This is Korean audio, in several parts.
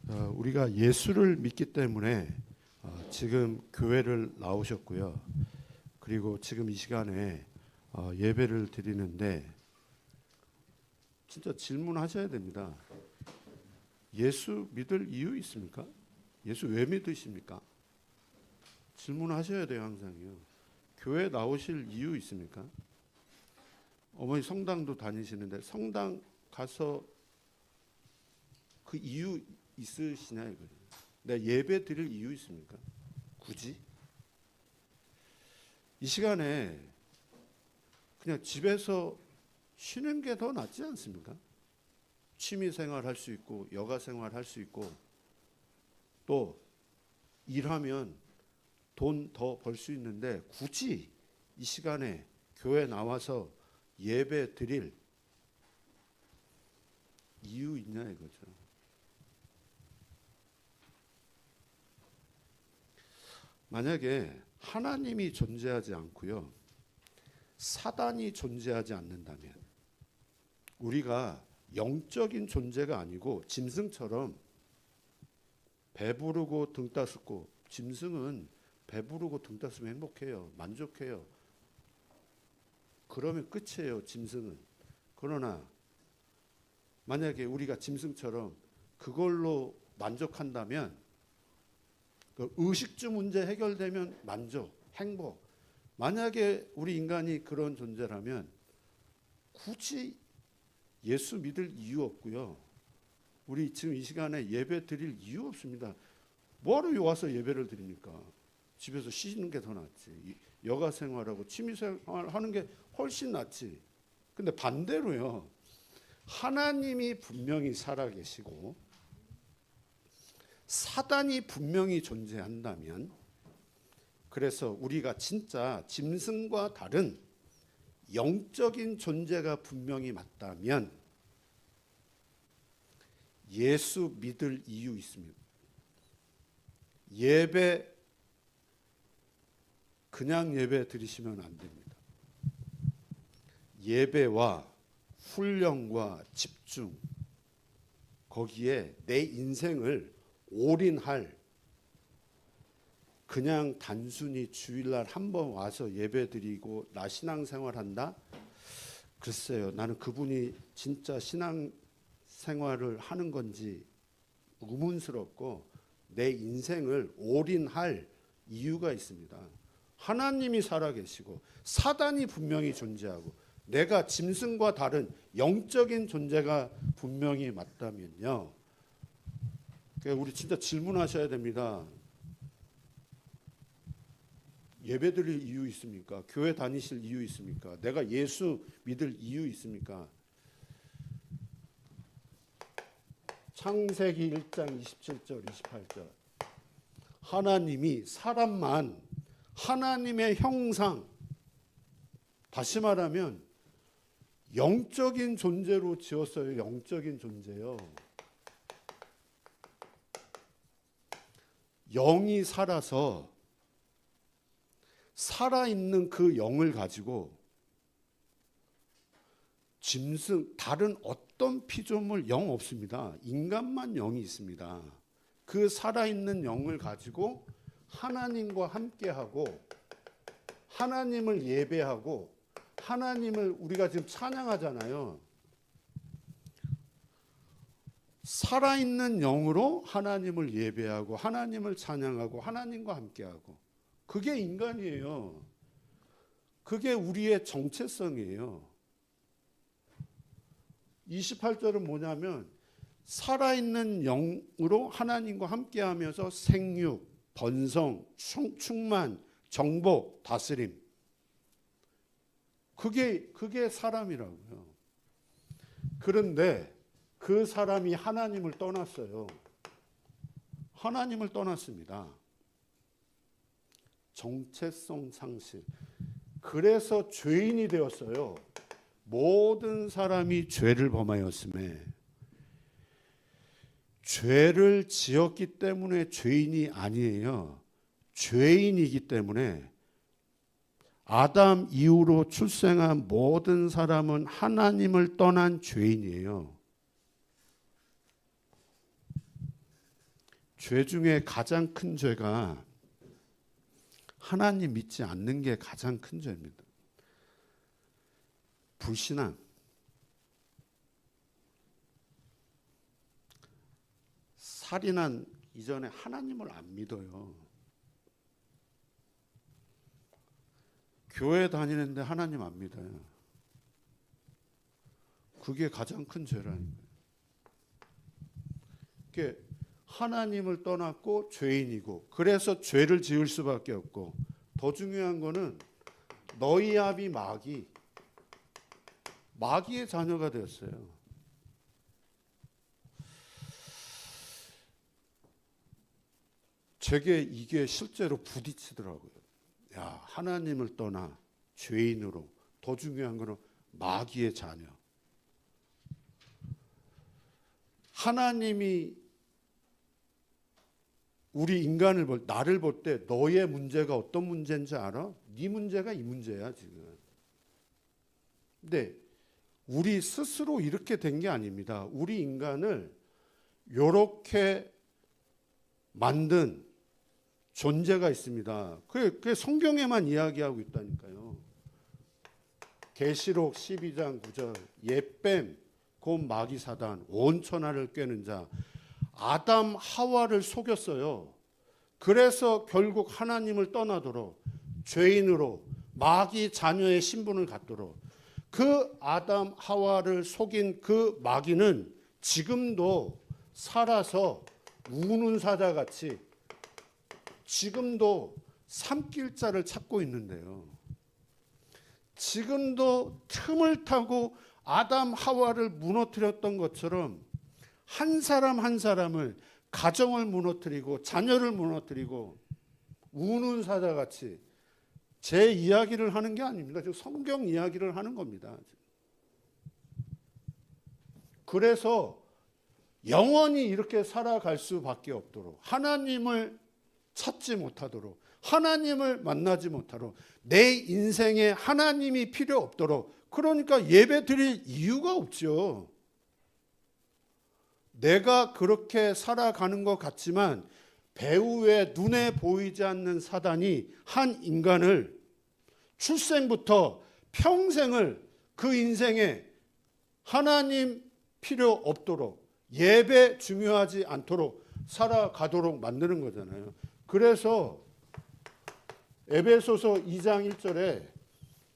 우리가 예수를 믿기 때문에 지금 교회를 나오셨고요. 그리고 지금 이 시간에 예배를 드리는데 진짜 질문하셔야 됩니다. 예수 믿을 이유 있습니까? 예수 왜 믿으십니까? 질문하셔야 돼요, 항상요. 교회 나오실 이유 있습니까? 어머니 성당도 다니시는데 성당 가서 그 이유 있으시냐 이거예요. 내가 예배 드릴 이유 있습니까? 굳이? 이 시간에 그냥 집에서 쉬는 게 더 낫지 않습니까? 취미 생활 할 수 있고 여가 생활 할 수 있고 또 일하면 돈 더 벌 수 있는데 굳이 이 시간에 교회 나와서 예배 드릴 이유 있냐 이거죠. 만약에 하나님이 존재하지 않고요, 사단이 존재하지 않는다면 우리가 영적인 존재가 아니고 짐승처럼 배부르고 등 따숩고, 짐승은 배부르고 등 따스면 행복해요. 만족해요. 그러면 끝이에요, 짐승은. 그러나 만약에 우리가 짐승처럼 그걸로 만족한다면, 그 의식주 문제 해결되면 만족, 행복. 만약에 우리 인간이 그런 존재라면 굳이 예수 믿을 이유 없고요. 우리 지금 이 시간에 예배 드릴 이유 없습니다. 뭐하러 와서 예배를 드립니까? 집에서 쉬는 게 더 낫지. 여가 생활하고 취미 생활하는 게 훨씬 낫지. 근데 반대로요. 하나님이 분명히 살아계시고 사단이 분명히 존재한다면, 그래서 우리가 진짜 짐승과 다른 영적인 존재가 분명히 맞다면 예수 믿을 이유 있습니다. 예배 그냥 예배 드리시면 안 됩니다. 예배와 훈련과 집중, 거기에 내 인생을 올인할, 그냥 단순히 주일날 한번 와서 예배 드리고 나 신앙생활한다? 글쎄요, 나는 그분이 진짜 신앙생활을 하는 건지 의문스럽고, 내 인생을 올인할 이유가 있습니다. 하나님이 살아계시고 사단이 분명히 존재하고 내가 짐승과 다른 영적인 존재가 분명히 맞다면요, 우리 진짜 질문하셔야 됩니다. 예배 드릴 이유 있습니까? 교회 다니실 이유 있습니까? 내가 예수 믿을 이유 있습니까? 창세기 1장 27절 28절. 하나님이 사람만 하나님의 형상, 다시 말하면 영적인 존재로 지었어요. 영적인 존재요. 영이 살아서 살아있는 그 영을 가지고 짐승, 다른 어떤 피조물 영 없습니다. 인간만 영이 있습니다. 그 살아있는 영을 가지고 하나님과 함께하고 하나님을 예배하고, 하나님을 우리가 지금 찬양하잖아요. 살아있는 영으로 하나님을 예배하고 하나님을 찬양하고 하나님과 함께하고, 그게 인간이에요. 그게 우리의 정체성이에요. 28절은 뭐냐면 살아있는 영으로 하나님과 함께하면서 생육, 번성, 충만, 정복, 다스림. 그게 사람이라고요. 그런데 그 사람이 하나님을 떠났어요. 하나님을 떠났습니다. 정체성 상실. 그래서 죄인이 되었어요. 모든 사람이 죄를 범하였음에, 죄를 지었기 때문에 죄인이 아니에요. 죄인이기 때문에 아담 이후로 출생한 모든 사람은 하나님을 떠난 죄인이에요. 죄 중에 가장 큰 죄가 하나님 믿지 않는 게 가장 큰 죄입니다. 불신앙. 살인한 이전에 하나님을 안 믿어요. 교회 다니는데 하나님 안 믿어요. 그게 가장 큰 죄라는 거예요. 그게 하나님을 떠났고 죄인이고, 그래서 죄를 지을 수밖에 없고, 더 중요한 거는 너희 아비 마귀의 자녀가 되었어요. 제게 이게 실제로 부딪히더라고요. 야, 하나님을 떠나 죄인으로, 더 중요한 거는 마귀의 자녀. 하나님이 우리 인간을 나를 볼 때 너의 문제가 어떤 문제인지 알아? 네 문제가 이 문제야 지금. 근데 우리 스스로 이렇게 된 게 아닙니다. 우리 인간을 이렇게 만든 존재가 있습니다. 그게 성경에만 이야기하고 있다니까요. 계시록 12장 9절 옛뱀 곧 마귀 사단 온 천하를 꿰는 자 아담 하와를 속였어요. 그래서 결국 하나님을 떠나도록 죄인으로 마귀 자녀의 신분을 갖도록 그 아담 하와를 속인 그 마귀는 지금도 살아서 우는 사자같이 지금도 삼킬 자를 찾고 있는데요. 지금도 틈을 타고 아담 하와를 무너뜨렸던 것처럼 한 사람 한 사람을, 가정을 무너뜨리고 자녀를 무너뜨리고 우는 사자같이, 제 이야기를 하는 게 아닙니다. 지금 성경 이야기를 하는 겁니다. 그래서 영원히 이렇게 살아갈 수밖에 없도록, 하나님을 찾지 못하도록, 하나님을 만나지 못하도록, 내 인생에 하나님이 필요 없도록, 그러니까 예배 드릴 이유가 없죠. 내가 그렇게 살아가는 것 같지만 배후에 눈에 보이지 않는 사단이 한 인간을 출생부터 평생을 그 인생에 하나님 필요 없도록, 예배 중요하지 않도록 살아가도록 만드는 거잖아요. 그래서 에베소서 2장 1절에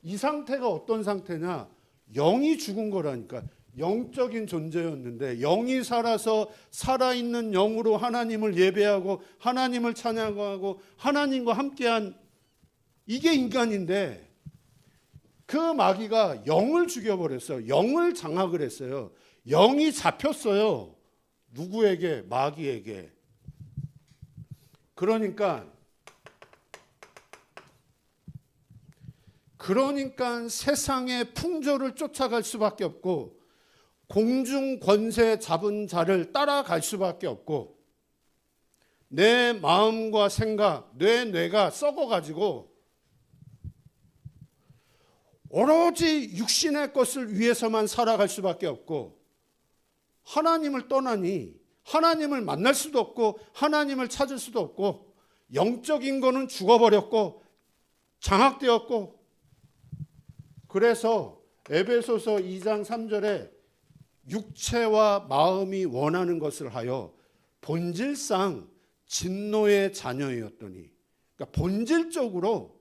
이 상태가 어떤 상태냐? 영이 죽은 거라니까. 영적인 존재였는데 영이 살아서 살아있는 영으로 하나님을 예배하고 하나님을 찬양하고 하나님과 함께한, 이게 인간인데 그 마귀가 영을 죽여버렸어요. 영을 장악을 했어요. 영이 잡혔어요. 누구에게? 마귀에게. 그러니까 세상의 풍조를 쫓아갈 수밖에 없고 공중 권세 잡은 자를 따라갈 수밖에 없고, 내 마음과 생각, 내 뇌가 썩어가지고 오로지 육신의 것을 위해서만 살아갈 수밖에 없고, 하나님을 떠나니 하나님을 만날 수도 없고 하나님을 찾을 수도 없고, 영적인 거는 죽어버렸고 장악되었고. 그래서 에베소서 2장 3절에 육체와 마음이 원하는 것을 하여 본질상 진노의 자녀였더니, 그러니까 본질적으로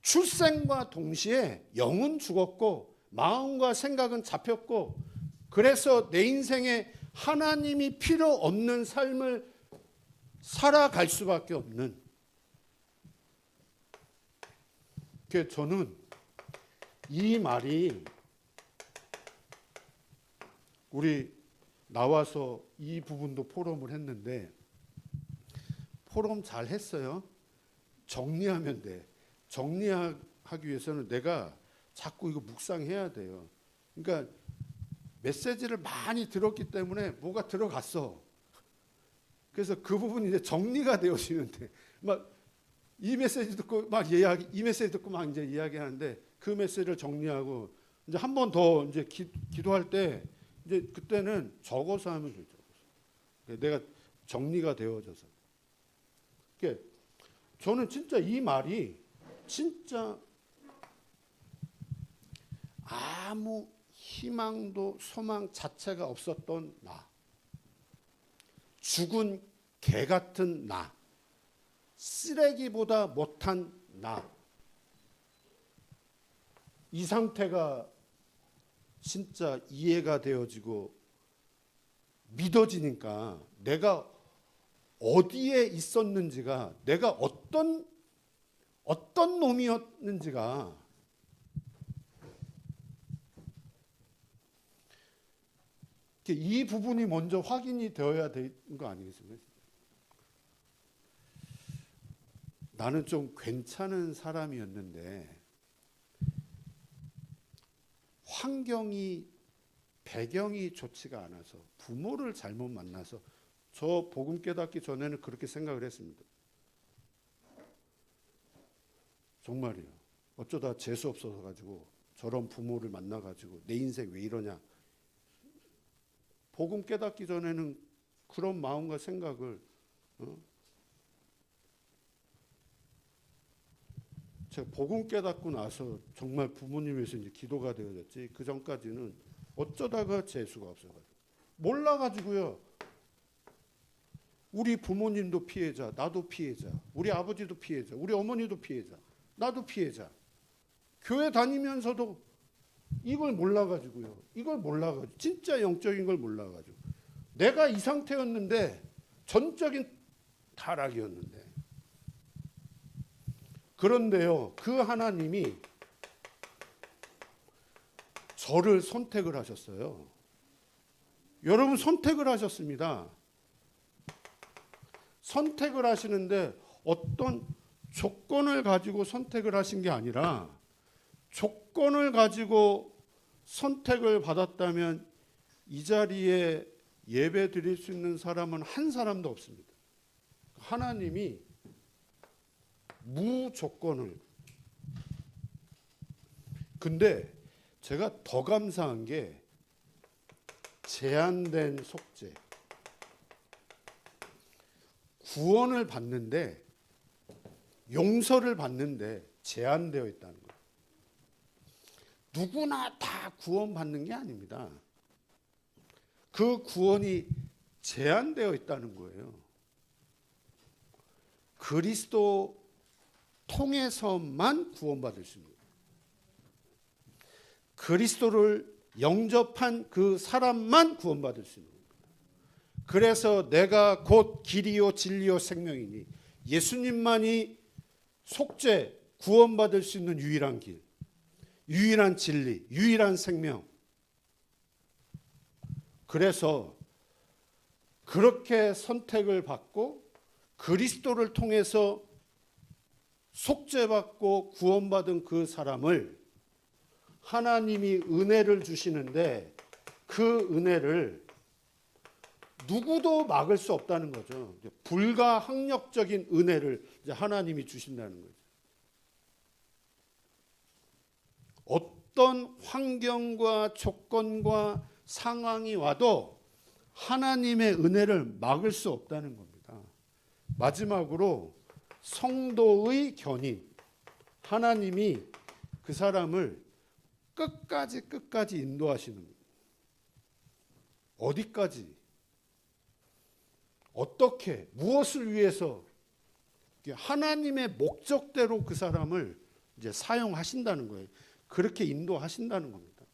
출생과 동시에 영은 죽었고 마음과 생각은 잡혔고, 그래서 내 인생에 하나님이 필요 없는 삶을 살아갈 수밖에 없는. 그래서 저는 이 말이, 우리 나와서 이 부분도 포럼을 했는데 포럼 잘 했어요. 정리하면 돼. 정리하기 위해서는 내가 자꾸 이거 묵상해야 돼요. 그러니까 메시지를 많이 들었기 때문에 뭐가 들어갔어. 그래서 그 부분이 이제 정리가 되어지는데, 막 이 메시지 듣고 막 이 메시지 듣고 막 이제 이야기하는데, 그 메시지를 정리하고 이제 한 번 더 이제 기도할 때 이제 그때는 적어서 하면 되죠. 내가 정리가 되어져서. 그러니까 저는 진짜 이 말이 진짜 아무 희망도 소망 자체가 없었던 나, 죽은 개 같은 나, 쓰레기보다 못한 나, 이 상태가 진짜 이해가 되어지고 믿어지니까 내가 어디에 있었는지가, 내가 어떤 놈이었는지가 이 부분이 먼저 확인이 되어야 되는 거 아니겠습니까? 나는 좀 괜찮은 사람이었는데 환경이, 배경이 좋지가 않아서, 부모를 잘못 만나서, 저 복음 깨닫기 전에는 그렇게 생각을 했습니다. 정말이에요. 어쩌다 재수 없어서 가지고 저런 부모를 만나 가지고 내 인생 왜 이러냐. 복음 깨닫기 전에는 그런 마음과 생각을 제가 복음 깨닫고 나서 정말 부모님 위해서 이제 기도가 되어졌지, 그 전까지는 어쩌다가 재수가 없어가지고 몰라가지고요. 우리 부모님도 피해자, 나도 피해자, 우리 아버지도 피해자, 우리 어머니도 피해자, 나도 피해자. 교회 다니면서도 이걸 몰라가지고요. 이걸 몰라가지고, 진짜 영적인 걸 몰라가지고 내가 이 상태였는데, 전적인 타락이었는데. 그런데요, 그 하나님이 저를 선택을 하셨어요. 여러분, 선택을 하셨습니다. 선택을 하시는데 어떤 조건을 가지고 선택을 하신 게 아니라, 조건을 가지고 선택을 받았다면 이 자리에 예배 드릴 수 있는 사람은 한 사람도 없습니다. 하나님이 무조건을. 근데 제가 더 감사한 게 제한된 속죄, 구원을 받는데, 용서를 받는데 제한되어 있다는 거예요. 누구나 다 구원받는 게 아닙니다. 그 구원이 제한되어 있다는 거예요. 그리스도 통해서만 구원받을 수 있는 거예요. 그리스도를 영접한 그 사람만 구원받을 수 있는 거예요. 그래서 내가 곧 길이요 진리요 생명이니, 예수님만이 속죄, 구원받을 수 있는 유일한 길, 유일한 진리, 유일한 생명. 그래서 그렇게 선택을 받고 그리스도를 통해서 속죄받고 구원받은 그 사람을 하나님이 은혜를 주시는데, 그 은혜를 누구도 막을 수 없다는 거죠. 불가항력적인 은혜를 이제 하나님이 주신다는 거죠. 어떤 환경과 조건과 상황이 와도 하나님의 은혜를 막을 수 없다는 겁니다. 마지막으로 성도의 견인, 하나님이 그 사람을 끝까지 인도하시는 거예요. 어디까지? 어떻게? 무엇을 위해서? 하나님의 목적대로 그 사람을 이제 사용하신다는 거예요. 그렇게 인도하신다는 겁니다.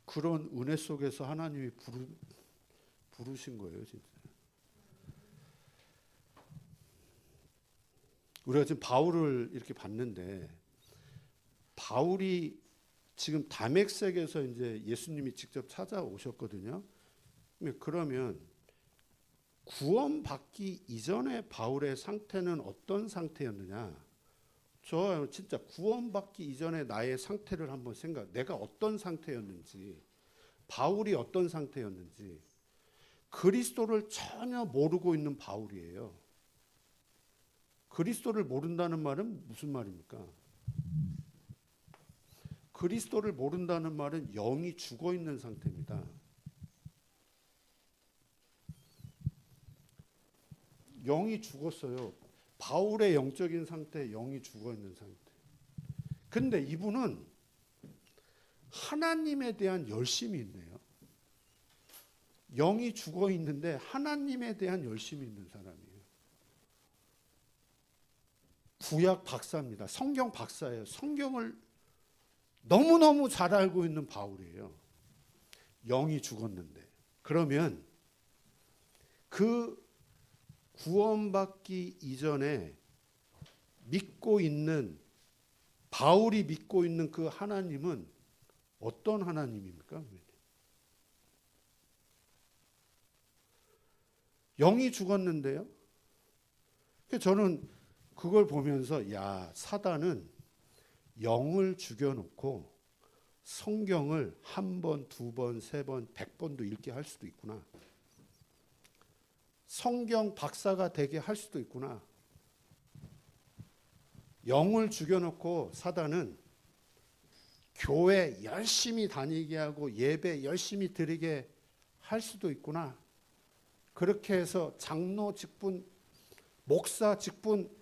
그런 은혜 속에서 하나님이 부르신 거예요, 진짜. 우리가 지금 바울을 이렇게 봤는데, 바울이 지금 다메섹에서 이제 예수님이 직접 찾아오셨거든요. 그러면 구원받기 이전의 바울의 상태는 어떤 상태였느냐? 저 진짜 구원받기 이전의 나의 상태를 한번 내가 어떤 상태였는지, 바울이 어떤 상태였는지. 그리스도를 전혀 모르고 있는 바울이에요. 그리스도를 모른다는 말은 무슨 말입니까? 그리스도를 모른다는 말은 영이 죽어 있는 상태입니다. 영이 죽었어요. 바울의 영적인 상태, 영이 죽어 있는 상태. 근데 이분은 하나님에 대한 열심이 있네요. 영이 죽어 있는데 하나님에 대한 열심이 있는 사람이에요. 구약 박사입니다. 성경 박사예요. 성경을 너무너무 잘 알고 있는 바울이에요. 영이 죽었는데. 그러면 그 구원받기 이전에 믿고 있는, 바울이 믿고 있는 그 하나님은 어떤 하나님입니까? 영이 죽었는데요. 저는 그걸 보면서 야, 사단은 영을 죽여놓고 성경을 한 번, 두 번, 세 번, 100번도 읽게 할 수도 있구나. 성경 박사가 되게 할 수도 있구나. 영을 죽여놓고 사단은 교회 열심히 다니게 하고 예배 열심히 드리게 할 수도 있구나. 그렇게 해서 장로 직분, 목사 직분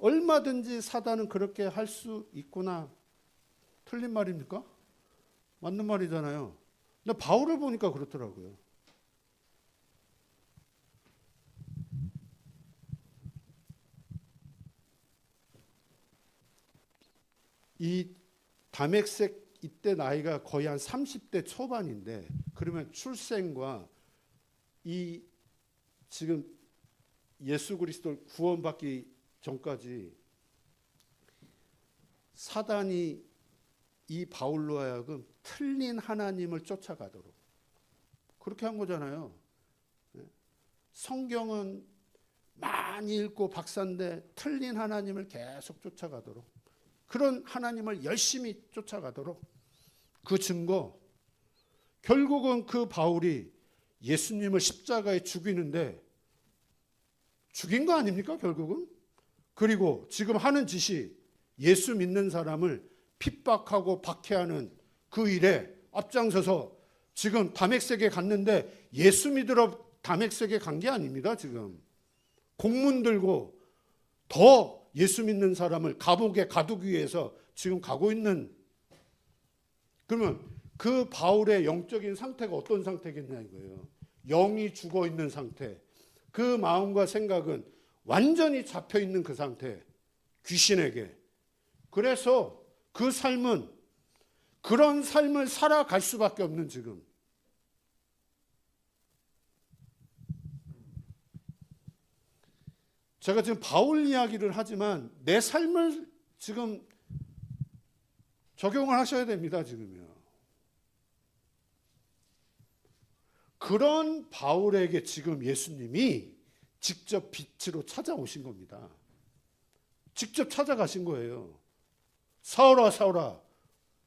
얼마든지 사단은 그렇게 할 수 있구나. 틀린 말입니까? 맞는 말이잖아요. 근데 바울을 보니까 그렇더라고요. 이 다메섹 이때 나이가 거의 한 30대 초반인데, 그러면 출생과 이 지금 예수 그리스도를 구원받기 전까지 사단이 이 바울로 하여금 틀린 하나님을 쫓아가도록 그렇게 한 거잖아요. 성경은 많이 읽고 박사인데 틀린 하나님을 계속 쫓아가도록, 그런 하나님을 열심히 쫓아가도록. 그 증거, 결국은 그 바울이 예수님을 십자가에 죽이는데 죽인 거 아닙니까 결국은? 그리고 지금 하는 짓이 예수 믿는 사람을 핍박하고 박해하는 그 일에 앞장서서 지금 다메섹에 갔는데, 예수 믿으러 다메섹에 간 게 아닙니다. 지금 공문 들고 더 예수 믿는 사람을 감옥에 가두기 위해서 지금 가고 있는. 그러면 그 바울의 영적인 상태가 어떤 상태겠냐 이거예요. 영이 죽어 있는 상태. 그 마음과 생각은 완전히 잡혀 있는 그 상태. 귀신에게. 그래서 그 삶은 그런 삶을 살아갈 수밖에 없는 지금. 제가 지금 바울 이야기를 하지만 내 삶을 지금 적용을 하셔야 됩니다. 지금요. 그런 바울에게 지금 예수님이 직접 빛으로 찾아오신 겁니다. 직접 찾아가신 거예요. 사울아 사울아,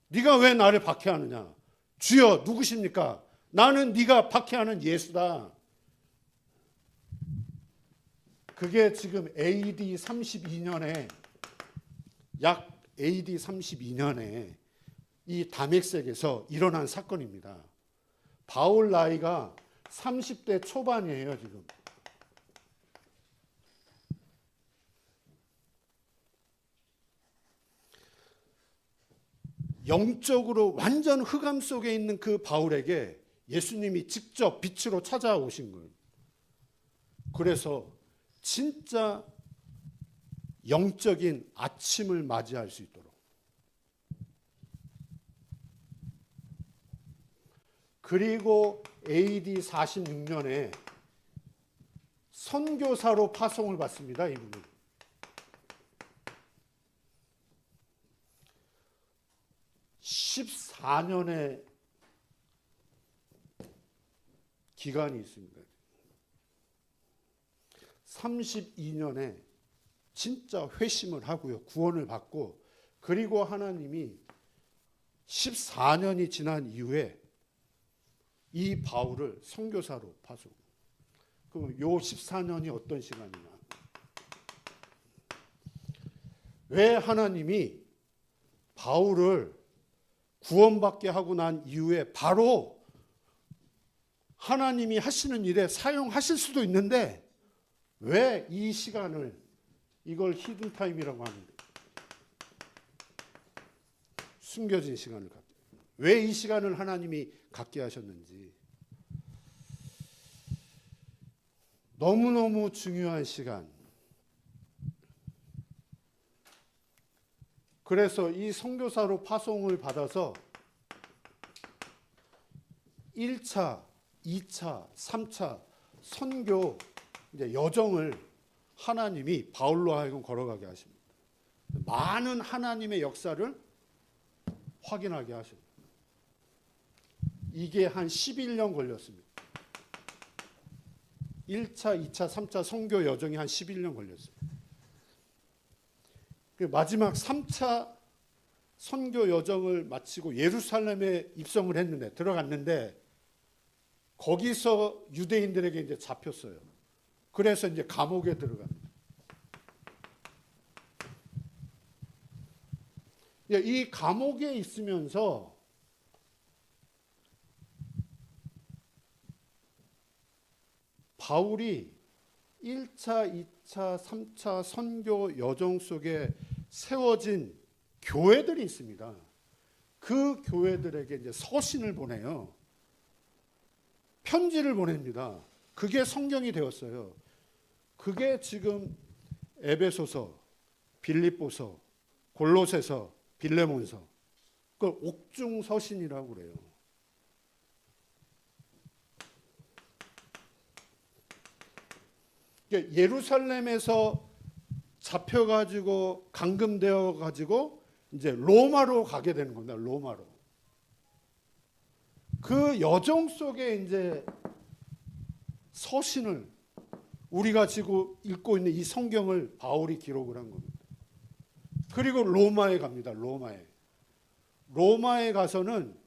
네가 왜 나를 박해하느냐? 주여 누구십니까? 나는 네가 박해하는 예수다. 그게 지금 AD 32년에, 약 AD 32년에 이 다메섹에서 일어난 사건입니다. 바울 나이가 30대 초반이에요 지금. 영적으로 완전 흑암 속에 있는 그 바울에게 예수님이 직접 빛으로 찾아오신 거예요. 그래서 진짜 영적인 아침을 맞이할 수 있도록. 그리고 AD 46년에 선교사로 파송을 받습니다. 이분은. (14년의) 기간이 있습니다. 32년에 진짜 회심을 하고요. 구원을 받고, 그리고 하나님이 14년이 지난 이후에 이 바울을 선교사로 파송. 그럼 요 14년이 어떤 시간이냐? 왜 하나님이 바울을 구원받게 하고 난 이후에 바로 하나님이 하시는 일에 사용하실 수도 있는데 왜 이 시간을 이걸 히든타임이라고 하는데 숨겨진 시간을 갖게 왜 이 시간을 하나님이 갖게 하셨는지 너무너무 중요한 시간. 그래서 이 선교사로 파송을 받아서 1차, 2차, 3차 선교 이제 여정을 하나님이 바울로 하여금 걸어가게 하십니다. 많은 하나님의 역사를 확인하게 하십니다. 이게 한 11년 걸렸습니다. 1차, 2차, 3차 선교 여정이 한 11년 걸렸습니다. 마지막 3차 선교 여정을 마치고 예루살렘에 입성을 했는데 들어갔는데 거기서 유대인들에게 이제 잡혔어요. 그래서 이제 감옥에 들어갑니다. 이 감옥에 있으면서 바울이 1차, 2차, 3차 선교 여정 속에 세워진 교회들이 있습니다. 그 교회들에게 이제 서신을 보내요. 편지를 보냅니다. 그게 성경이 되었어요. 그게 지금 에베소서, 빌립보서, 골로새서, 빌레몬서, 그걸 옥중 서신이라고 그래요. 예루살렘에서 잡혀가지고 감금되어가지고 이제 로마로 가게 되는 겁니다. 로마로. 그 여정 속에 이제 서신을 우리가 지금 읽고 있는 이 성경을 바울이 기록을 한 겁니다. 그리고 로마에 갑니다. 로마에 가서는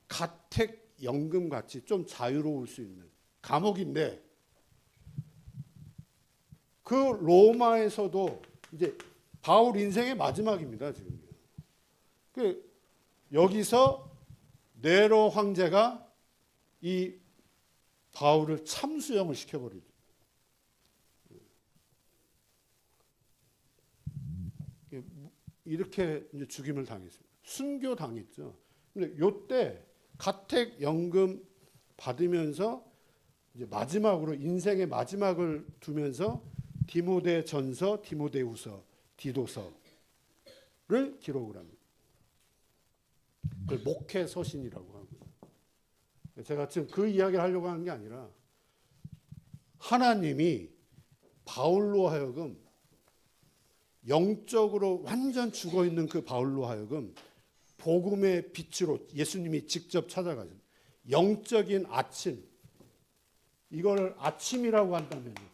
가택 연금 같이 좀 자유로울 수 있는 감옥인데 그 로마에서도 이제 바울 인생의 마지막입니다. 지금 여기서 네로 황제가 이 바울을 참수형을 시켜버리죠. 이렇게 이제 죽임을 당했습니다. 순교 당했죠. 근데 요때 가택 연금 받으면서 이제 마지막으로 인생의 마지막을 두면서 디모데 전서, 디모데후서, 디도서를 기록을 합니다. 그걸 목회 서신이라고 하고요. 제가 지금 그 이야기를 하려고 하는 게 아니라 하나님이 바울로 하여금 영적으로 완전 죽어 있는 그 바울로 하여금 복음의 빛으로 예수님이 직접 찾아가신 영적인 아침, 이걸 아침이라고 한다면요.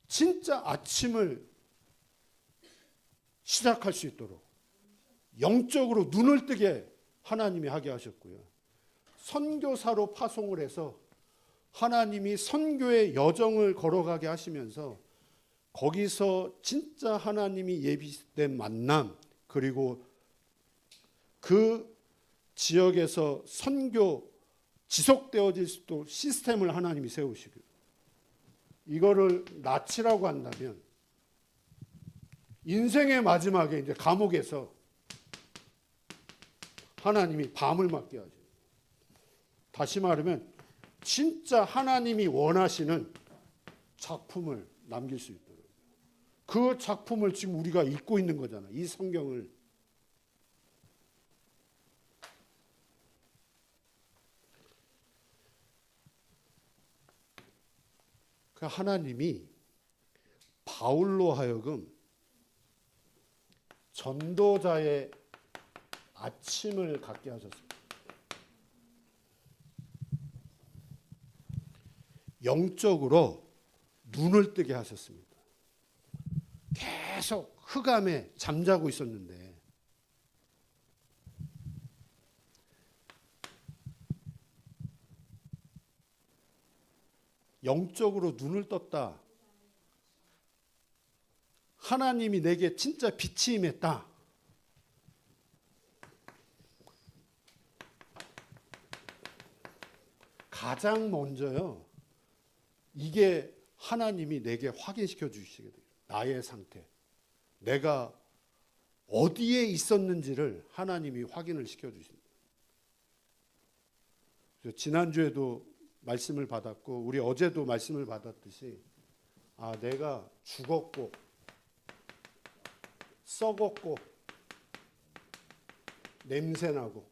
진짜 아침을 시작할 수 있도록 영적으로 눈을 뜨게 하나님이 하게 하셨고요. 선교사로 파송을 해서 하나님이 선교의 여정을 걸어가게 하시면서 거기서 진짜 하나님이 예비된 만남, 그리고 그 지역에서 선교 지속되어질 수 있도록 시스템을 하나님이 세우시고, 이거를 낯이라고 한다면 인생의 마지막에 이제 감옥에서 하나님이 밤을 맞게 하죠. 다시 말하면 진짜 하나님이 원하시는 작품을 남길 수 있도록. 그 작품을 지금 우리가 읽고 있는 거잖아요. 이 성경을. 그 하나님이 바울로 하여금 전도자의 아침을 갖게 하셨습니다. 영적으로 눈을 뜨게 하셨습니다. 계속 흑암에 잠자고 있었는데 영적으로 눈을 떴다. 하나님이 내게 진짜 빛이 임했다. 가장 먼저요, 이게 하나님이 내게 확인시켜 주시게 돼요. 나의 상태, 내가 어디에 있었는지를 하나님이 확인을 시켜 주십니다. 지난주에도 말씀을 받았고 우리 어제도 말씀을 받았듯이, 내가 죽었고 썩었고 냄새나고,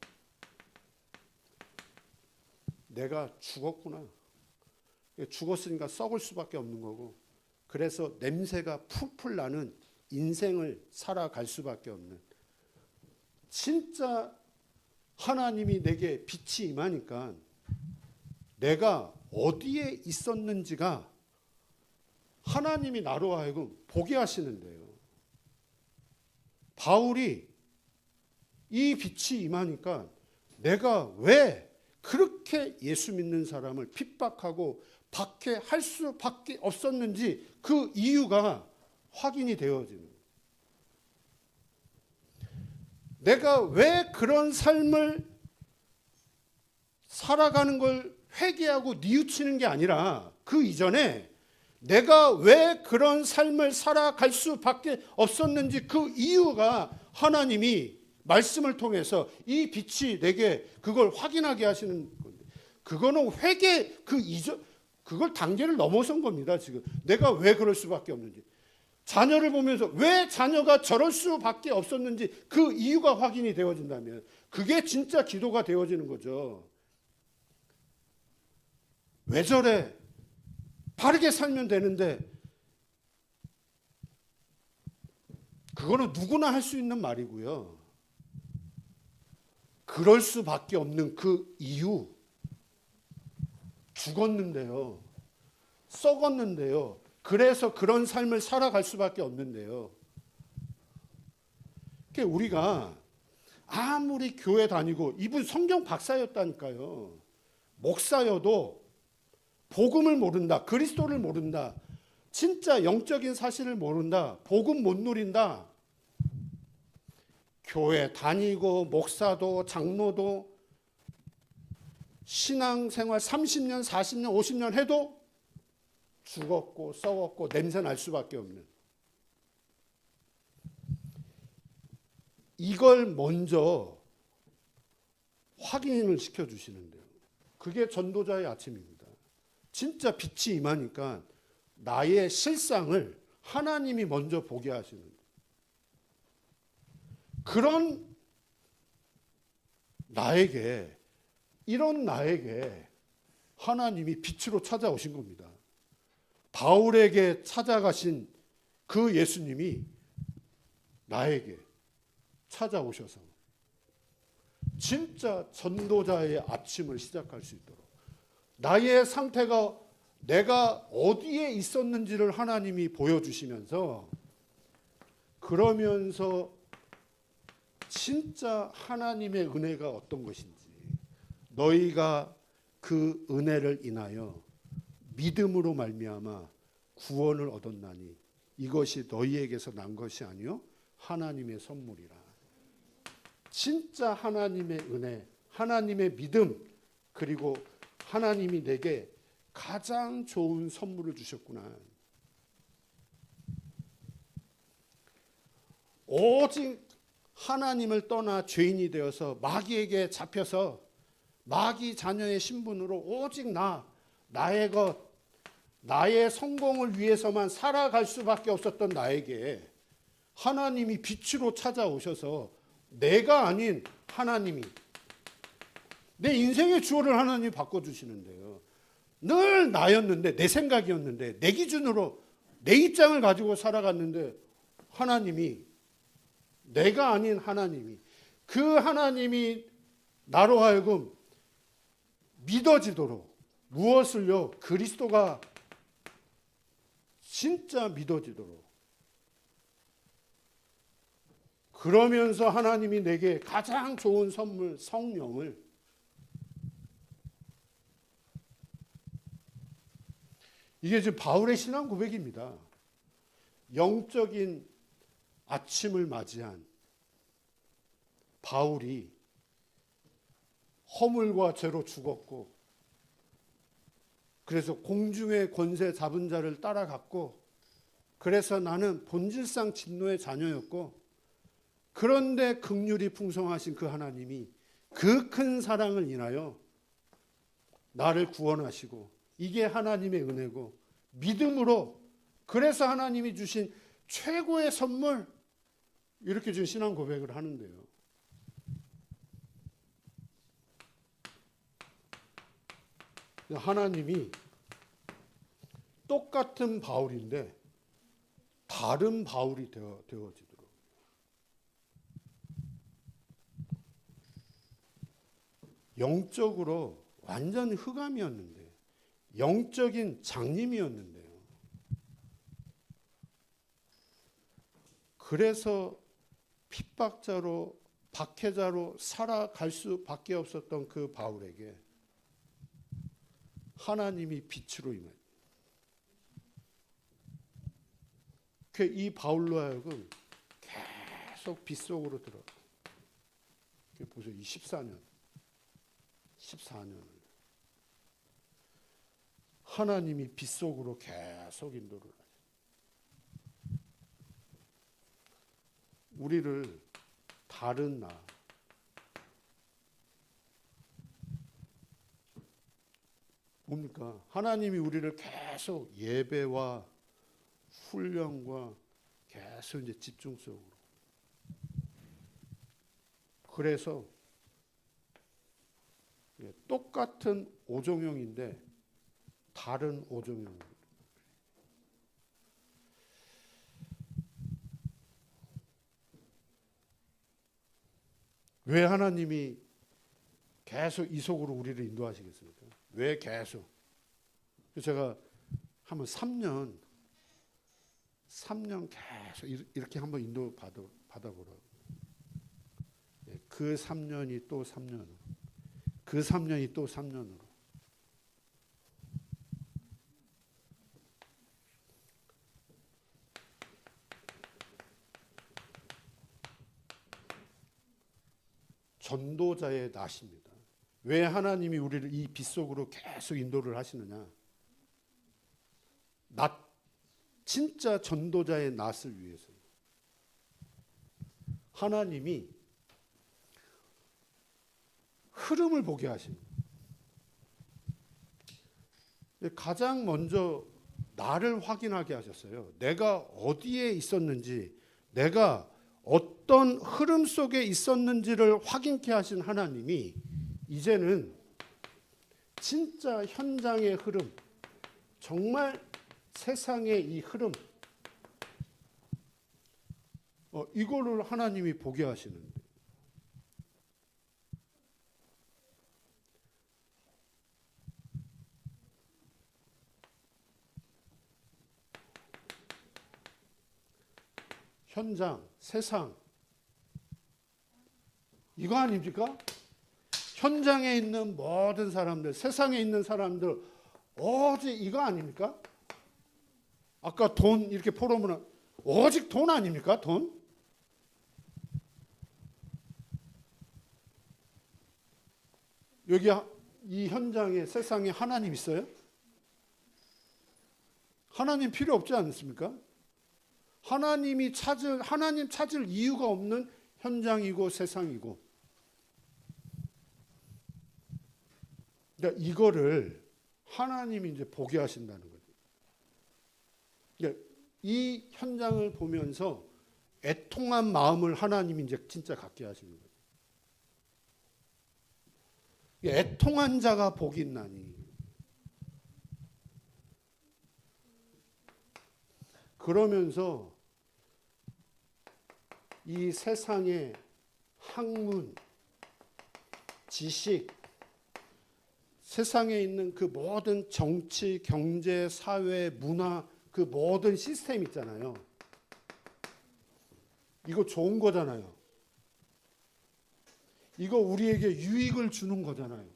내가 죽었구나. 죽었으니까 썩을 수밖에 없는 거고, 그래서 냄새가 풀풀 나는 인생을 살아갈 수밖에 없는, 진짜 하나님이 내게 빛이 임하니까 내가 어디에 있었는지가 하나님이 나로 하여금 보게 하시는데요. 바울이 이 빛이 임하니까 내가 왜 그렇게 예수 믿는 사람을 핍박하고 박해할 수밖에 없었는지 그 이유가 확인이 되어지는 거예요. 내가 왜 그런 삶을 살아가는 걸 회개하고 뉘우치는 게 아니라, 그 이전에 내가 왜 그런 삶을 살아갈 수밖에 없었는지 그 이유가 하나님이 말씀을 통해서 이 빛이 내게 그걸 확인하게 하시는 건데, 그거는 회개 그 이전, 그걸 단계를 넘어선 겁니다. 지금 내가 왜 그럴 수밖에 없는지, 자녀를 보면서 왜 자녀가 저럴 수밖에 없었는지 그 이유가 확인이 되어진다면 그게 진짜 기도가 되어지는 거죠. 왜 저래? 바르게 살면 되는데, 그거는 누구나 할 수 있는 말이고요. 그럴 수밖에 없는 그 이유, 죽었는데요, 썩었는데요, 그래서 그런 삶을 살아갈 수밖에 없는데요. 그러니까 우리가 아무리 교회 다니고, 이분 성경 박사였다니까요, 목사여도 복음을 모른다, 그리스도를 모른다, 진짜 영적인 사실을 모른다, 복음 못 누린다, 교회 다니고 목사도 장로도 신앙생활 30년 40년 50년 해도 죽었고 썩었고 냄새 날 수밖에 없는, 이걸 먼저 확인을 시켜주시는데요. 그게 전도자의 아침입니다. 진짜 빛이 임하니까 나의 실상을 하나님이 먼저 보게 하시는 거예요. 그런 나에게, 이런 나에게 하나님이 빛으로 찾아오신 겁니다. 바울에게 찾아가신 그 예수님이 나에게 찾아오셔서 진짜 전도자의 아침을 시작할 수 있도록, 나의 상태가 내가 어디에 있었는지를 하나님이 보여주시면서, 그러면서 진짜 하나님의 은혜가 어떤 것인지, 너희가 그 은혜를 인하여 믿음으로 말미암아 구원을 얻었나니 이것이 너희에게서 난 것이 아니요 하나님의 선물이라. 진짜 하나님의 은혜, 하나님의 믿음, 그리고 하나님이 내게 가장 좋은 선물을 주셨구나. 오직 하나님을 떠나 죄인이 되어서 마귀에게 잡혀서 마귀 자녀의 신분으로 오직 나의 것, 나의 성공을 위해서만 살아갈 수밖에 없었던 나에게 하나님이 빛으로 찾아오셔서 내가 아닌 하나님이, 내 인생의 주어를 하나님이 바꿔주시는데요. 늘 나였는데, 내 생각이었는데, 내 기준으로 내 입장을 가지고 살아갔는데, 하나님이, 내가 아닌 하나님이, 그 하나님이 나로 하여금 믿어지도록, 무엇을요? 그리스도가 진짜 믿어지도록, 그러면서 하나님이 내게 가장 좋은 선물 성령을, 이게 지금 바울의 신앙 고백입니다. 영적인 아침을 맞이한 바울이 허물과 죄로 죽었고, 그래서 공중의 권세 잡은 자를 따라갔고, 그래서 나는 본질상 진노의 자녀였고, 그런데 긍휼이 풍성하신 그 하나님이 그 큰 사랑을 인하여 나를 구원하시고, 이게 하나님의 은혜고 믿음으로, 그래서 하나님이 주신 최고의 선물, 이렇게 준 신앙 고백을 하는데요. 하나님이 똑같은 바울인데 다른 바울이 되어지도록, 영적으로 완전 흑암이었는데, 영적인 장님이었는데요. 그래서 핍박자로, 박해자로 살아갈 수밖에 없었던 그 바울에게 하나님이 빛으로 임해. 이 바울로 하여금 계속 빛 속으로 들어가. 보세요. 이 14년을 하나님이 빛 속으로 계속 인도를 하죠. 우리를 다른 나, 뭡니까? 하나님이 우리를 계속 예배와 훈련과 계속 이제 집중 속으로. 그래서 똑같은 오종형인데 다른 오종형. 왜 하나님이 계속 이 속으로 우리를 인도하시겠습니까? 왜 계속? 제가 한번 3년 계속 이렇게 한번 인도 받아보라고. 그 3년이 또 3년으로, 그 3년이 또 3년으로. 전도자의 낫입니다. 왜 하나님이 우리를 이 빛 속으로 계속 인도를 하시느냐? 진짜 전도자의 낫을 위해서. 하나님이 흐름을 보게 하십니다. 가장 먼저 나를 확인하게 하셨어요. 내가 어디에 있었는지, 내가 어떤 흐름 속에 있었는지를 확인케 하신 하나님이 이제는 진짜 현장의 흐름, 정말 세상의 이 흐름, 이거를 하나님이 보게 하시는데, 현장, 세상, 이거 아닙니까? 현장에 있는 모든 사람들, 세상에 있는 사람들, 오직 이거 아닙니까? 아까 돈 이렇게 포럼은 오직 돈 아닙니까? 돈? 여기 이 현장에, 세상에 하나님 있어요? 하나님 필요 없지 않습니까? 하나님 찾을 이유가 없는 현장이고 세상이고. 그러니까 이거를 하나님이 이제 보게 하신다는 거죠. 그러니까 이 현장을 보면서 애통한 마음을 하나님이 이제 진짜 갖게 하시는 거죠. 애통한 자가 복이 있나니. 그러면서 이 세상의 학문, 지식, 세상에 있는 그 모든 정치, 경제, 사회, 문화, 그 모든 시스템 있잖아요. 이거 좋은 거잖아요. 이거 우리에게 유익을 주는 거잖아요.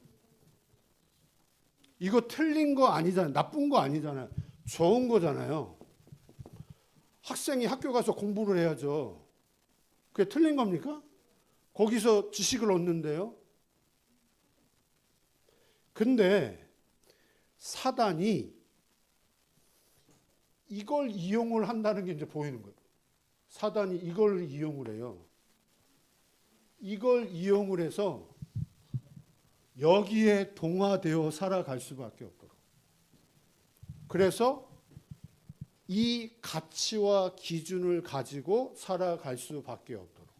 이거 틀린 거 아니잖아요. 나쁜 거 아니잖아요. 좋은 거잖아요. 학생이 학교 가서 공부를 해야죠. 그게 틀린 겁니까? 거기서 지식을 얻는데요. 근데 사단이 이걸 이용을 한다는 게 이제 보이는 거예요. 사단이 이걸 이용을 해요. 이걸 이용을 해서 여기에 동화되어 살아갈 수밖에 없도록. 그래서 이 가치와 기준을 가지고 살아갈 수밖에 없도록.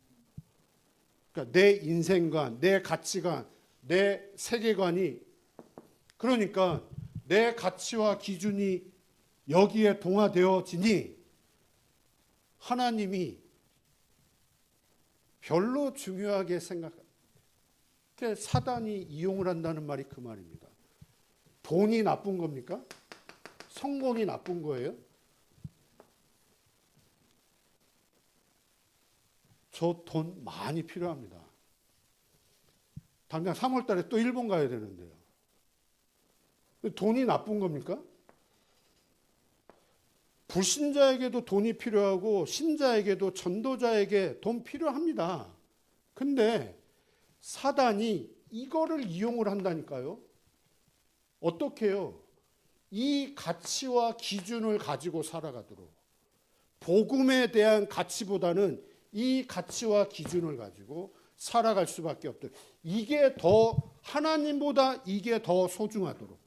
그러니까 내 인생관, 내 가치관, 내 세계관이, 그러니까 내 가치와 기준이 여기에 동화되어지니 하나님이 별로 중요하게 사단이 이용을 한다는 말이 그 말입니다. 돈이 나쁜 겁니까? 성공이 나쁜 거예요? 저 돈 많이 필요합니다. 당장 3월 달에 또 일본 가야 되는데요. 돈이 나쁜 겁니까? 불신자에게도 돈이 필요하고 신자에게도 전도자에게 돈 필요합니다. 근데 사단이 이거를 이용을 한다니까요. 어떻게 해요? 이 가치와 기준을 가지고 살아가도록. 복음에 대한 가치보다는 이 가치와 기준을 가지고 살아갈 수밖에 없도록. 이게 더, 하나님보다 이게 더 소중하도록.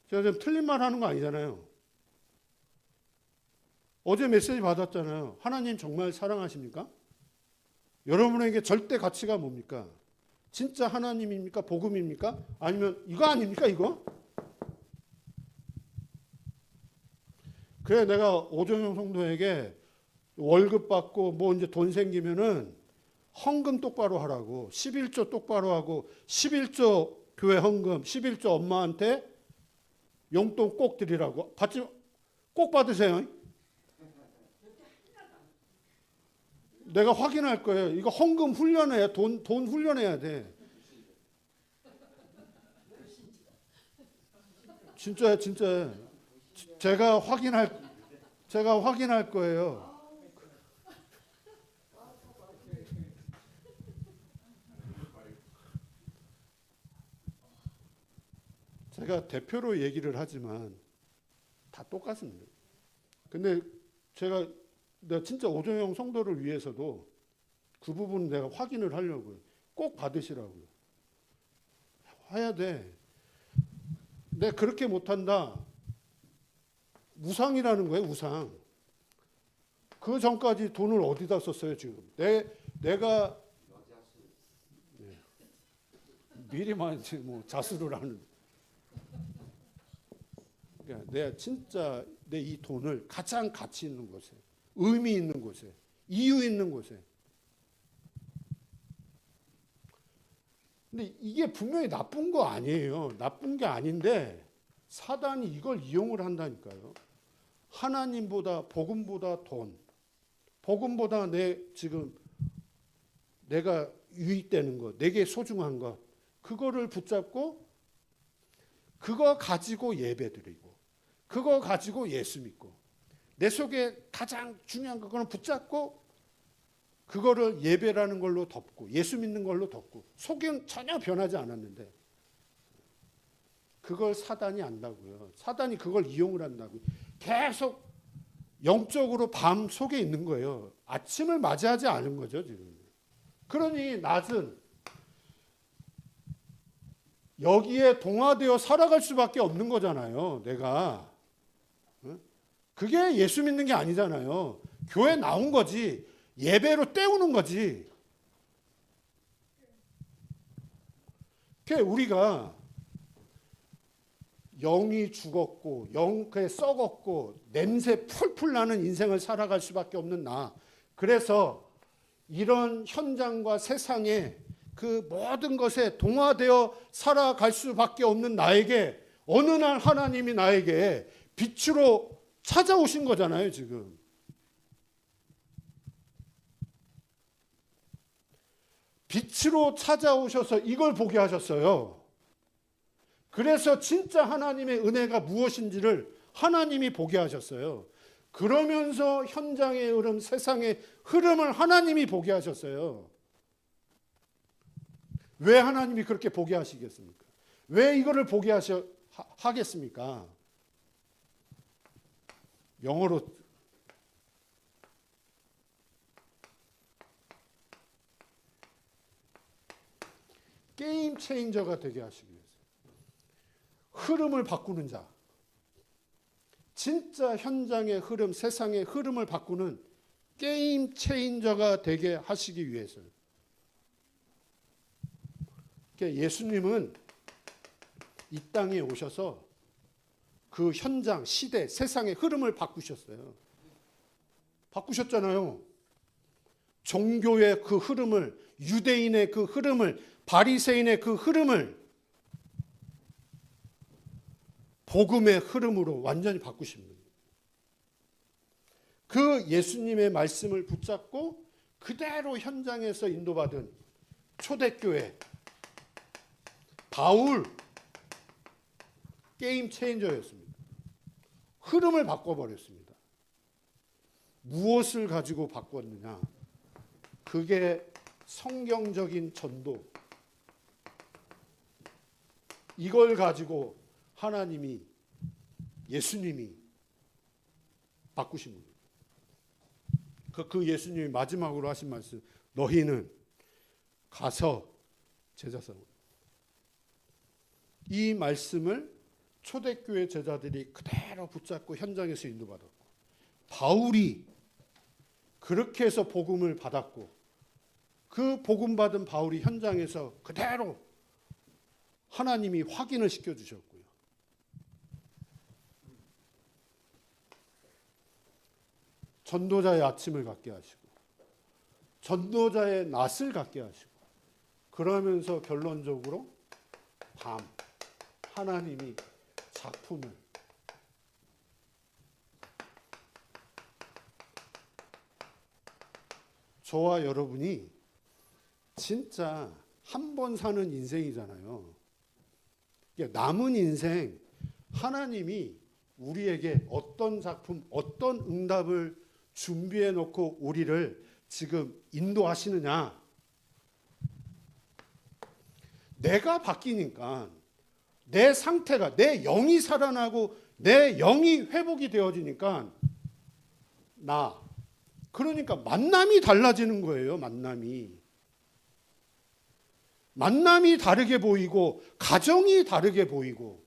제가 지금 틀린 말 하는 거 아니잖아요. 어제 메시지 받았잖아요. 하나님 정말 사랑하십니까? 여러분에게 절대 가치가 뭡니까? 진짜 하나님입니까? 복음입니까? 아니면 이거 아닙니까? 이거? 그래 내가 오정영 성도에게 월급 받고 뭐 이제 돈 생기면은 헌금 똑바로 하라고, 11조 똑바로 하고, 11조 교회 헌금, 11조 엄마한테 용돈 꼭 드리라고. 받지, 꼭 받으세요. 내가 확인할 거예요. 이거 헌금 훈련해야, 돈 훈련해야 돼. 진짜야, 진짜. 제가 확인할 거예요. 제가 대표로 얘기를 하지만 다 똑같습니다. 근데 내가 진짜 오정영 성도를 위해서도 그 부분 내가 확인을 하려고요. 꼭 받으시라고요. 해야 돼. 내가 그렇게 못한다. 우상이라는 거예요, 우상. 그 전까지 돈을 어디다 썼어요, 지금? 내가 미리만 뭐 자수를 하는. 그러니까 내가 진짜 내 이 돈을 가장 가치 있는 곳에, 의미 있는 곳에, 이유 있는 곳에. 근데 이게 분명히 나쁜 거 아니에요. 나쁜 게 아닌데 사단이 이걸 이용을 한다니까요. 하나님보다, 복음보다 돈, 복음보다 내가 유익되는 것, 내게 소중한 것, 그거를 붙잡고 그거 가지고 예배드리고 그거 가지고 예수 믿고 내 속에 가장 중요한 그거는 붙잡고 그거를 예배라는 걸로 덮고 예수 믿는 걸로 덮고 속은 전혀 변하지 않았는데 그걸 사단이 안다고요. 사단이 그걸 이용을 한다고요. 계속 영적으로 밤 속에 있는 거예요. 아침을 맞이하지 않은 거죠, 지금. 그러니 낮은 여기에 동화되어 살아갈 수밖에 없는 거잖아요, 내가. 그게 예수 믿는 게 아니잖아요. 교회 나온 거지. 예배로 때우는 거지. 우리가 영이 죽었고 영에 썩었고 냄새 풀풀 나는 인생을 살아갈 수밖에 없는 나. 그래서 이런 현장과 세상에 그 모든 것에 동화되어 살아갈 수밖에 없는 나에게 어느 날 하나님이 나에게 빛으로 찾아오신 거잖아요, 지금. 빛으로 찾아오셔서 이걸 보게 하셨어요. 그래서 진짜 하나님의 은혜가 무엇인지를 하나님이 보게 하셨어요. 그러면서 현장의 흐름, 세상의 흐름을 하나님이 보게 하셨어요. 왜 하나님이 그렇게 보게 하시겠습니까? 왜 이거를 보게 하겠습니까? 영어로 게임 체인저가 되게 하시기 위해서. 흐름을 바꾸는 자. 진짜 현장의 흐름, 세상의 흐름을 바꾸는 게임 체인저가 되게 하시기 위해서요. 예수님은 이 땅에 오셔서 그 현장, 시대, 세상의 흐름을 바꾸셨어요. 바꾸셨잖아요. 종교의 그 흐름을, 유대인의 그 흐름을, 바리새인의 그 흐름을 복음의 흐름으로 완전히 바꾸십니다. 그 예수님의 말씀을 붙잡고 그대로 현장에서 인도받은 초대교회 바울 게임 체인저였습니다. 흐름을 바꿔버렸습니다. 무엇을 가지고 바꿨느냐? 그게 성경적인 전도. 이걸 가지고 하나님이, 예수님이 바꾸신 겁니다. 그 예수님이 마지막으로 하신 말씀, 너희는 가서 제자 삼으라. 이 말씀을 초대교회 제자들이 그대로 붙잡고 현장에서 인도받았고, 바울이 그렇게 해서 복음을 받았고, 그 복음 받은 바울이 현장에서 그대로 하나님이 확인을 시켜주셨고요. 전도자의 아침을 갖게 하시고, 전도자의 낮을 갖게 하시고, 그러면서 결론적으로 밤 하나님이 작품을 저와 여러분이 진짜 한 번 사는 인생이잖아요. 남은 인생 하나님이 우리에게 어떤 작품, 어떤 응답을 준비해 놓고 우리를 지금 인도하시느냐. 내가 바뀌니까 내 상태가, 내 영이 살아나고 내 영이 회복이 되어지니까 그러니까 만남이 달라지는 거예요. 만남이 다르게 보이고, 가정이 다르게 보이고,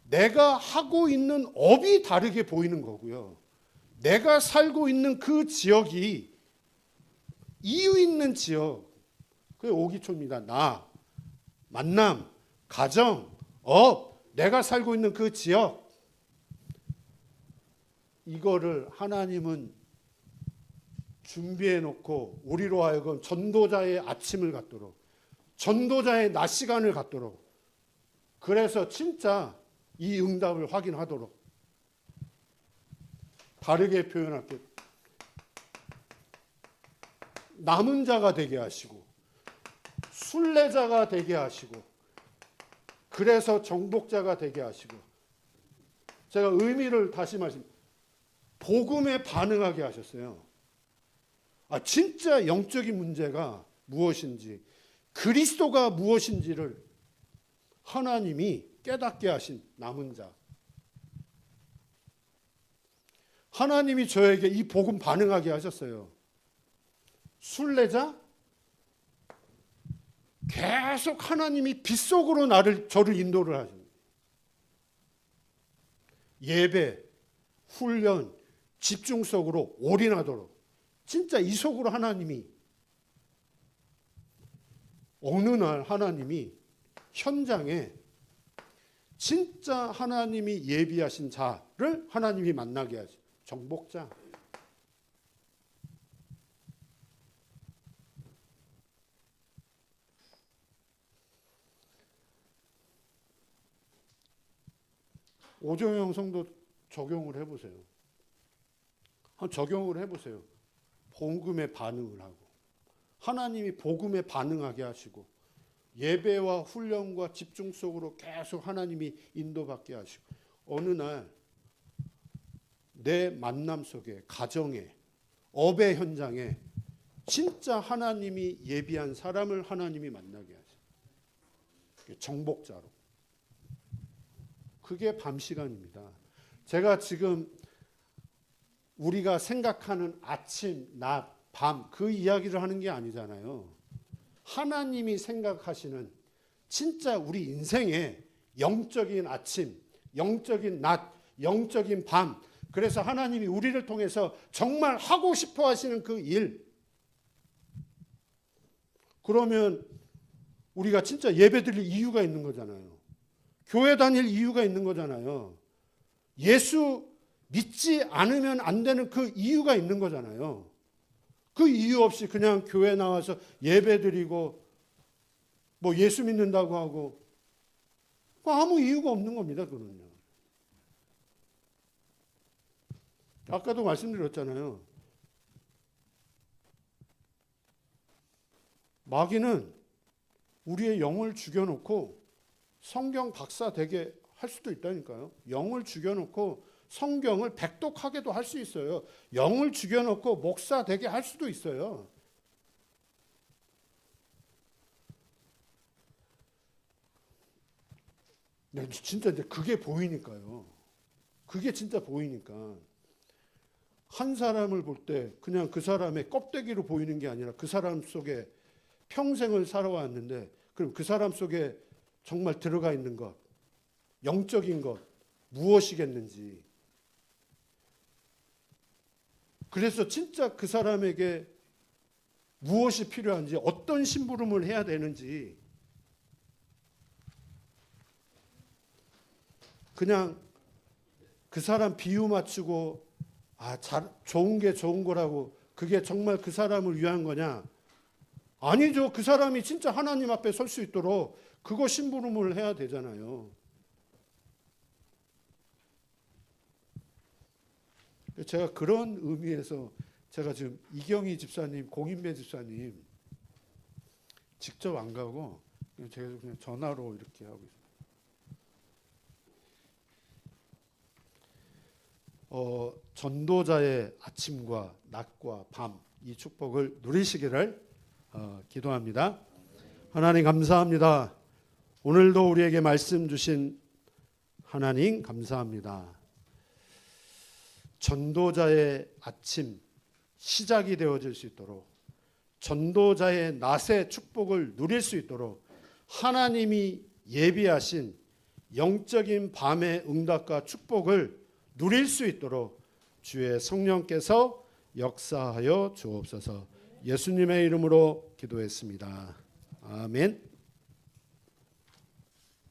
내가 하고 있는 업이 다르게 보이는 거고요. 내가 살고 있는 그 지역이 이유 있는 지역, 그게 오기초입니다. 만남, 가정, 업, 내가 살고 있는 그 지역, 이거를 하나님은 준비해 놓고 우리로 하여금 전도자의 아침을 갖도록, 전도자의 낮 시간을 갖도록, 그래서 진짜 이 응답을 확인하도록, 다르게 표현할게요. 남은 자가 되게 하시고, 순례자가 되게 하시고, 그래서 정복자가 되게 하시고, 제가 의미를 다시 복음에 반응하게 하셨어요. 진짜 영적인 문제가 무엇인지, 그리스도가 무엇인지를 하나님이 깨닫게 하신 남은 자. 하나님이 저에게 이 복음 반응하게 하셨어요. 순례자? 계속 하나님이 빛 속으로 저를 인도를 하십니다. 예배, 훈련, 집중 속으로 올인하도록, 진짜 이 속으로 하나님이, 어느 날 하나님이 현장에 진짜 하나님이 예비하신 자를 하나님이 만나게 하죠. 정복자. 오정영 성도 적용을 해보세요. 적용을 해보세요. 복음에 반응을 하고, 하나님이 복음에 반응하게 하시고, 예배와 훈련과 집중 속으로 계속 하나님이 인도받게 하시고 어느 날 내 만남 속에 가정에 업의 현장에 진짜 하나님이 예비한 사람을 하나님이 만나게 하셔요. 정복자로. 그게 밤 시간입니다. 제가 지금 우리가 생각하는 아침, 낮, 밤 그 이야기를 하는 게 아니잖아요. 하나님이 생각하시는 진짜 우리 인생의 영적인 아침, 영적인 낮, 영적인 밤. 그래서 하나님이 우리를 통해서 정말 하고 싶어 하시는 그 일. 그러면 우리가 진짜 예배 드릴 이유가 있는 거잖아요. 교회 다닐 이유가 있는 거잖아요. 예수 믿지 않으면 안 되는 그 이유가 있는 거잖아요. 그 이유 없이 그냥 교회 나와서 예배 드리고 뭐 예수 믿는다고 하고 아무 이유가 없는 겁니다. 그거는요. 아까도 말씀드렸잖아요. 마귀는 우리의 영을 죽여놓고 성경 박사 되게 할 수도 있다니까요. 영을 죽여놓고 성경을 백독하게도 할 수 있어요. 영을 죽여놓고 목사 되게 할 수도 있어요. 진짜 그게 보이니까요. 그게 진짜 보이니까. 한 사람을 볼 때 그냥 그 사람의 껍데기로 보이는 게 아니라 그 사람 속에 평생을 살아왔는데 그럼 그 사람 속에 정말 들어가 있는 것, 영적인 것 무엇이겠는지. 그래서 진짜 그 사람에게 무엇이 필요한지 어떤 심부름을 해야 되는지 그냥 그 사람 비유 맞추고 좋은 게 좋은 거라고 그게 정말 그 사람을 위한 거냐? 아니죠. 그 사람이 진짜 하나님 앞에 설 수 있도록 그거 심부름을 해야 되잖아요. 제가 그런 의미에서 제가 지금 이경희 집사님, 공인배 집사님 직접 안 가고 제가 그냥 전화로 이렇게 하고 있습니다. 전도자의 아침과 낮과 밤 이 축복을 누리시기를 기도합니다. 하나님 감사합니다. 오늘도 우리에게 말씀 주신 하나님 감사합니다. 전도자의 아침 시작이 되어질 수 있도록 전도자의 낮의 축복을 누릴 수 있도록 하나님이 예비하신 영적인 밤의 응답과 축복을 누릴 수 있도록 주의 성령께서 역사하여 주옵소서. 예수님의 이름으로 기도했습니다. 아멘.